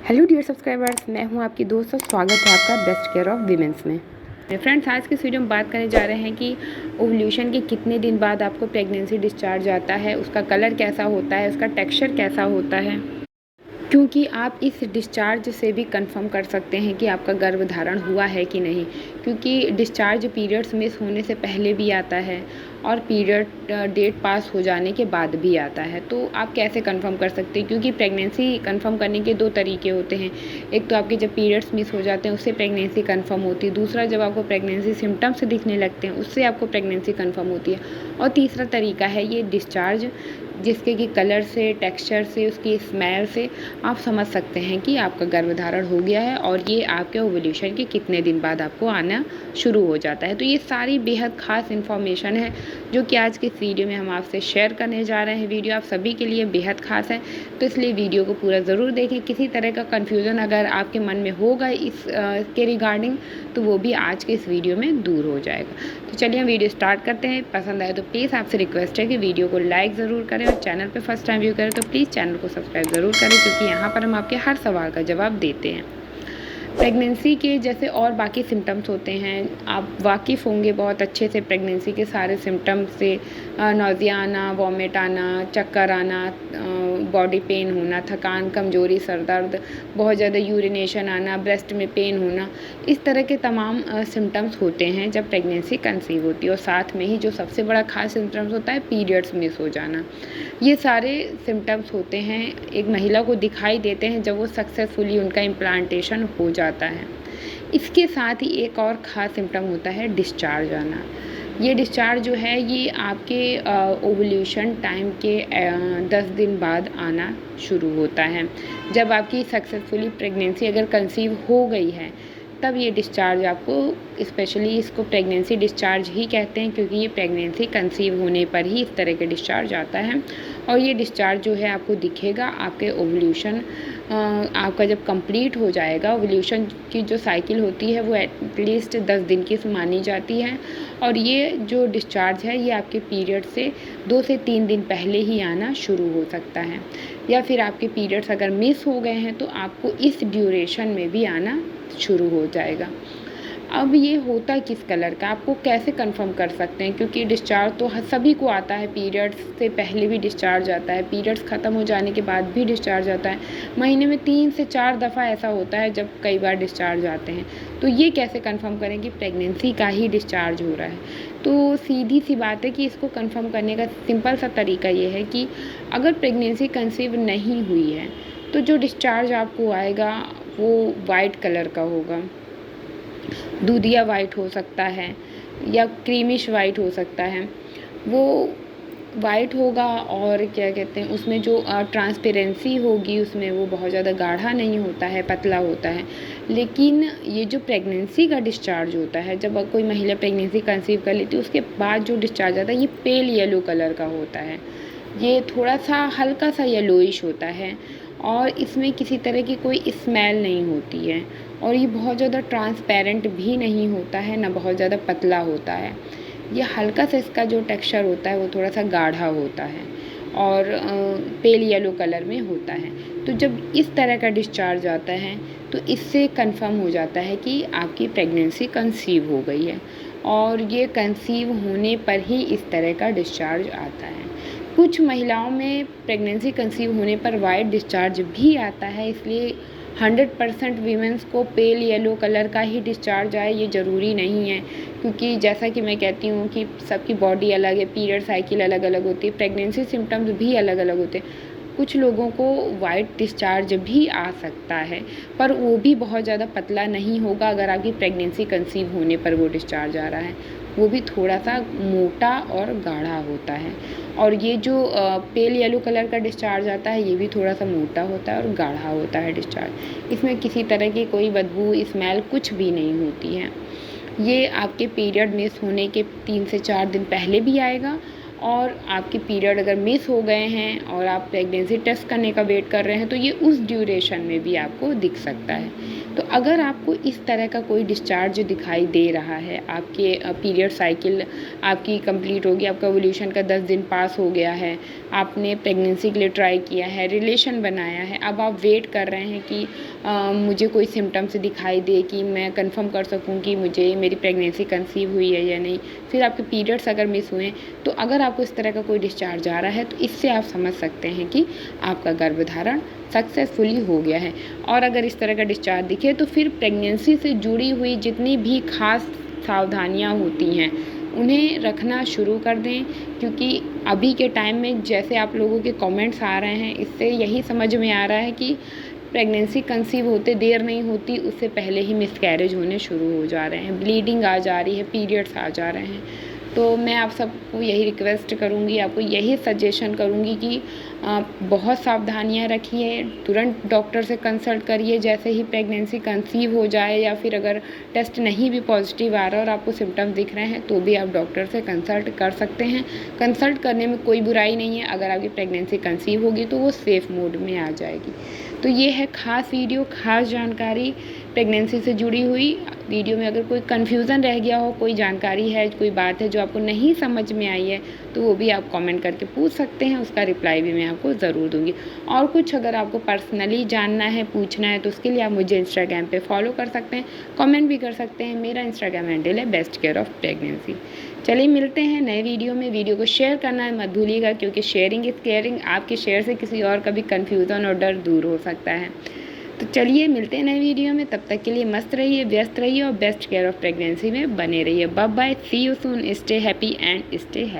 Hello dear subscribers, मैं हूं आपकी दोस्त और स्वागत है आपका बेस्ट केयर ऑफ वीमेंस में। फ्रेंड्स, आज के इस वीडियो में बात करने जा रहे हैं कि ओव्यूलेशन के कितने दिन बाद आपको प्रेगनेंसी डिस्चार्ज आता है, उसका कलर कैसा होता है, उसका टेक्सचर कैसा होता है, क्योंकि आप इस डिस्चार्ज से भी कंफर्म कर सकते हैं कि आपका गर्भधारण हुआ है कि नहीं। क्योंकि डिस्चार्ज पीरियड्स मिस होने से पहले भी आता है और पीरियड डेट पास हो जाने के बाद भी आता है। तो आप कैसे कंफर्म कर सकते हैं, क्योंकि प्रेगनेंसी कंफर्म करने के दो तरीके होते हैं। एक तो आपके जब पीरियड्स मिस हो जाते हैं उससे प्रेगनेंसी कंफर्म होती है, दूसरा जब आपको प्रेगनेंसी सिम्टम्स दिखने लगते हैं उससे आपको प्रेगनेंसी कंफर्म होती है, और तीसरा तरीका है ये डिस्चार्ज, जिसके कि कलर से, टेक्सचर से, उसकी स्मेल से आप समझ सकते हैं कि आपका गर्भधारण हो गया है और ये आपके ओव्यूलेशन के कितने दिन बाद आपको आना शुरू हो जाता है। तो ये सारी बेहद ख़ास इन्फॉर्मेशन है जो कि आज के इस वीडियो में हम आपसे शेयर करने जा रहे हैं। वीडियो आप सभी के लिए बेहद ख़ास है, तो इसलिए वीडियो को पूरा ज़रूर देखें। किसी तरह का कन्फ्यूज़न अगर आपके मन में होगा इस के रिगार्डिंग, तो वो भी आज के इस वीडियो में दूर हो जाएगा। तो चलिए हम वीडियो स्टार्ट करते हैं। पसंद आए तो प्लीज़ आपसे रिक्वेस्ट है कि वीडियो को लाइक ज़रूर करें, और चैनल पे फर्स्ट टाइम व्यू करें तो प्लीज़ चैनल को सब्सक्राइब ज़रूर करें, क्योंकि यहाँ पर हम आपके हर सवाल का जवाब देते हैं। प्रेगनेंसी के जैसे और बाकी सिम्टम्स होते हैं, आप वाकिफ़ होंगे बहुत अच्छे से प्रेगनेंसी के सारे सिम्टम्स से। नौज़िया आना, वॉमिट आना, चक्कर आना, बॉडी पेन होना, थकान, कमज़ोरी, सर दर्द, बहुत ज़्यादा यूरिनेशन आना, ब्रेस्ट में पेन होना, इस तरह के तमाम सिम्टम्स होते हैं जब प्रेगनेंसी कंसीव होती है। और साथ में ही जो सबसे बड़ा खास सिम्टम्स होता है, पीरियड्स मिस हो जाना। ये सारे सिम्टम्स होते हैं, एक महिला को दिखाई देते हैं जब वो सक्सेसफुली उनका इम्प्लांटेशन हो जाता है। इसके साथ ही एक और ख़ास सिम्टम होता है डिस्चार्ज आना। ये डिस्चार्ज जो है ये आपके ओव्यूलेशन टाइम के 10 दिन बाद आना शुरू होता है। जब आपकी सक्सेसफुली प्रेगनेंसी अगर कंसीव हो गई है, तब ये डिस्चार्ज आपको, स्पेशली इसको प्रेगनेंसी डिस्चार्ज ही कहते हैं, क्योंकि ये प्रेगनेंसी कंसीव होने पर ही इस तरह का डिस्चार्ज आता है। और ये डिस्चार्ज जो है आपको दिखेगा आपके ओव्यूलेशन आपका जब कंप्लीट हो जाएगा। ओव्यूलेशन की जो साइकिल होती है वो एटलीस्ट 10 दिन की मानी जाती है, और ये जो डिस्चार्ज है ये आपके पीरियड से 2 से 3 दिन पहले ही आना शुरू हो सकता है, या फिर आपके पीरियड्स अगर मिस हो गए हैं तो आपको इस ड्यूरेशन में भी आना शुरू हो जाएगा। अब ये होता किस कलर का, आपको कैसे कंफर्म कर सकते हैं, क्योंकि डिस्चार्ज तो सभी को आता है। पीरियड्स से पहले भी डिस्चार्ज आता है, पीरियड्स ख़त्म हो जाने के बाद भी डिस्चार्ज आता है। महीने में 3 से 4 दफ़ा ऐसा होता है जब कई बार डिस्चार्ज आते हैं। तो ये कैसे कंफर्म करें कि प्रेगनेंसी का ही डिस्चार्ज हो रहा है। तो सीधी सी बात है कि इसको कंफर्म करने का सिंपल सा तरीका ये है कि अगर प्रेगनेंसी कंसीव नहीं हुई है तो जो डिस्चार्ज आपको आएगा वो वाइट कलर का होगा। दूधिया वाइट हो सकता है या क्रीमिश वाइट हो सकता है। वो वाइट होगा, और क्या कहते हैं, उसमें जो ट्रांसपेरेंसी होगी उसमें वो बहुत ज़्यादा गाढ़ा नहीं होता है, पतला होता है। लेकिन ये जो प्रेगनेंसी का डिस्चार्ज होता है, जब कोई महिला प्रेगनेंसी कंसीव कर लेती है उसके बाद जो डिस्चार्ज आता है, ये पेल येलो कलर का होता है। ये थोड़ा सा हल्का सा येलोइश होता है, और इसमें किसी तरह की कोई स्मेल नहीं होती है, और ये बहुत ज़्यादा ट्रांसपेरेंट भी नहीं होता है, ना बहुत ज़्यादा पतला होता है। ये हल्का सा इसका जो टेक्सचर होता है वो थोड़ा सा गाढ़ा होता है और पेल येलो कलर में होता है। तो जब इस तरह का डिस्चार्ज आता है तो इससे कंफर्म हो जाता है कि आपकी प्रेगनेंसी कंसीव हो गई है, और ये कंसीव होने पर ही इस तरह का डिस्चार्ज आता है। कुछ महिलाओं में प्रेगनेंसी कंसीव होने पर वाइट डिस्चार्ज भी आता है, इसलिए 100% वीमेंस को पेल येलो कलर का ही डिस्चार्ज आए ये ज़रूरी नहीं है। क्योंकि जैसा कि मैं कहती हूँ कि सबकी बॉडी अलग है, पीरियड साइकिल अलग अलग होती है, प्रेगनेंसी सिम्टम्स भी अलग अलग होते हैं। कुछ लोगों को वाइट डिस्चार्ज भी आ सकता है, पर वो भी बहुत ज़्यादा पतला नहीं होगा। अगर आपकी प्रेगनेंसी कंसीव होने पर वो डिस्चार्ज आ रहा है, वो भी थोड़ा सा मोटा और गाढ़ा होता है। और ये जो पेल येलो कलर का डिस्चार्ज आता है ये भी थोड़ा सा मोटा होता है और गाढ़ा होता है डिस्चार्ज। इसमें किसी तरह की कोई बदबू, स्मेल कुछ भी नहीं होती है। ये आपके पीरियड मिस होने के 3 से 4 दिन पहले भी आएगा, और आपके पीरियड अगर मिस हो गए हैं और आप प्रेगनेंसी टेस्ट करने का वेट कर रहे हैं तो ये उस ड्यूरेशन में भी आपको दिख सकता है। तो अगर आपको इस तरह का कोई डिस्चार्ज दिखाई दे रहा है, आपके पीरियड साइकिल आपकी कंप्लीट होगी, आपका ओव्यूलेशन का 10 दिन पास हो गया है, आपने प्रेगनेंसी के लिए ट्राई किया है, रिलेशन बनाया है, अब आप वेट कर रहे हैं कि मुझे कोई सिम्टम्स दिखाई दे कि मैं कंफर्म कर सकूं कि मुझे मेरी प्रेगनेंसी कंसीव हुई है या नहीं, फिर आपके पीरियड्स अगर मिस हुए, तो अगर आपको इस तरह का कोई डिस्चार्ज आ रहा है तो इससे आप समझ सकते हैं कि आपका गर्भधारण सक्सेसफुली हो गया है। और अगर इस तरह का डिस्चार्ज दिखे तो फिर प्रेगनेंसी से जुड़ी हुई जितनी भी खास सावधानियाँ होती हैं उन्हें रखना शुरू कर दें, क्योंकि अभी के टाइम में जैसे आप लोगों के कमेंट्स आ रहे हैं, इससे यही समझ में आ रहा है कि प्रेगनेंसी कंसीव होते देर नहीं होती, उससे पहले ही मिसकैरेज होने शुरू हो जा रहे हैं, ब्लीडिंग आ जा रही है, पीरियड्स आ जा रहे हैं। तो मैं आप सबको यही रिक्वेस्ट करूँगी, आपको यही सजेशन करूँगी कि बहुत सावधानियाँ रखिए, तुरंत डॉक्टर से कंसल्ट करिए जैसे ही प्रेगनेंसी कंसीव हो जाए, या फिर अगर टेस्ट नहीं भी पॉजिटिव आ रहा है और आपको सिम्टम्स दिख रहे हैं तो भी आप डॉक्टर से कंसल्ट कर सकते हैं। कंसल्ट करने में कोई बुराई नहीं है, अगर आपकी प्रेगनेंसी कंसीव होगी तो वो सेफ़ मोड में आ जाएगी। तो ये है ख़ास वीडियो, ख़ास जानकारी प्रेगनेंसी से जुड़ी हुई। वीडियो में अगर कोई कन्फ्यूज़न रह गया हो, कोई जानकारी है, कोई बात है जो आपको नहीं समझ में आई है, तो वो भी आप कमेंट करके पूछ सकते हैं, उसका रिप्लाई भी मैं आपको ज़रूर दूँगी। और कुछ अगर आपको पर्सनली जानना है, पूछना है, तो उसके लिए आप मुझे इंस्टाग्राम पे फॉलो कर सकते हैं, कमेंट भी कर सकते हैं। मेरा इंस्टाग्राम हैंडल है बेस्ट केयर ऑफ़ प्रेगनेंसी। चलिए मिलते हैं नए वीडियो में। वीडियो को शेयर करना मत भूलिएगा, क्योंकि शेयरिंग इज़ केयरिंग। आपके शेयर से किसी और का भी कन्फ्यूज़न और डर दूर हो सकता है। तो चलिए मिलते हैं नए वीडियो में, तब तक के लिए मस्त रहिए, व्यस्त रहिए और बेस्ट केयर ऑफ़ प्रेगनेंसी में बने रहिए। Bye bye, see you soon, stay happy and stay healthy.